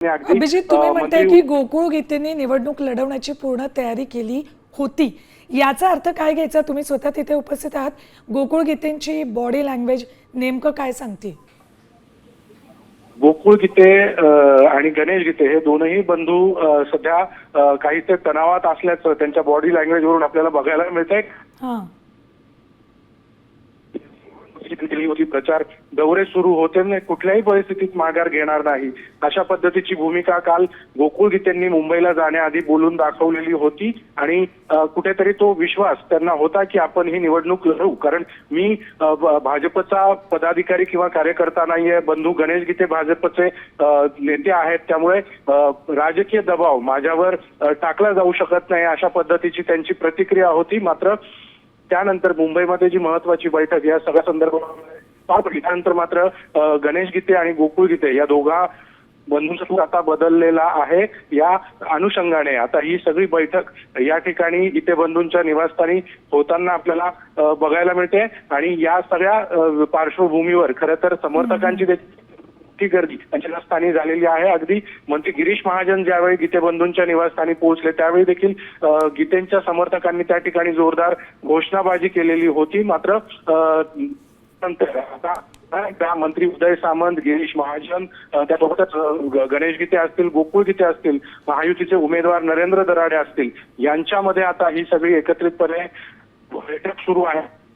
अगदी अभिजित, तुम्ही म्हणताय की गोकुळ गीतेने निवडणूक लढवण्याची पूर्ण तयारी केली होती, याचा अर्थ काय घ्यायचा? तुम्ही स्वतः तिथे उपस्थित आहात. गोकुळ गीतेंची बॉडी लँग्वेज नेमकं काय सांगते? गोकुळ गीते आणि गणेश गीते हे दोनही बंधू सध्या काहीतरी तणावात असल्याचं त्यांच्या बॉडी लँग्वेज वरून आपल्याला बघायला मिळतंय. हां. केली होती, प्रचार दौरे सुरू होते, नाही कुठल्याही परिस्थितीत माघार घेणार नाही अशा पद्धतीची भूमिका काल गोकुळ गीतेंनी मुंबईला जाण्याआधी बोलून दाखवलेली होती. आणि कुठेतरी तो विश्वास त्यांना होता की आपण ही निवडणूक लढवू, कारण मी भाजपचा पदाधिकारी किंवा कार्यकर्ता नाहीये, बंधू गणेश गीते भाजपचे नेते आहेत, त्यामुळे राजकीय दबाव माझ्यावर टाकला जाऊ शकत नाही अशा पद्धतीची त्यांची प्रतिक्रिया होती. मात्र त्यानंतर मुंबईमध्ये जी महत्वाची बैठक या सगळ्या संदर्भात पार पडली. त्यानंतर मात्र गणेश गीते आणि गोकुळ गीते या दोघा बंधूंचा आता बदललेला आहे. या अनुषंगाने आता ही सगळी बैठक या ठिकाणी गीते बंधूंच्या निवासस्थानी होताना आपल्याला बघायला मिळते. आणि या सगळ्या पार्श्वभूमीवर खरं तर समर्थकांची गर्दी त्यांच्या निवासस्थानी झालेली आहे. अगदी मंत्री गिरीश महाजन ज्यावेळी गीते बंधूंच्या निवासस्थानी पोहोचले त्यावेळी देखील गीतेंच्या समर्थकांनी त्या ठिकाणी जोरदार घोषणाबाजी केलेली होती. मात्र आता मंत्री उदय सामंत, गिरीश महाजन, त्यासोबतच गणेश गीते असतील, गोकुळ गीते असतील, महायुतीचे उमेदवार नरेंद्र दराडे असतील, यांच्यामध्ये आता ही सगळी एकत्रितपणे बैठक सुरू आहे.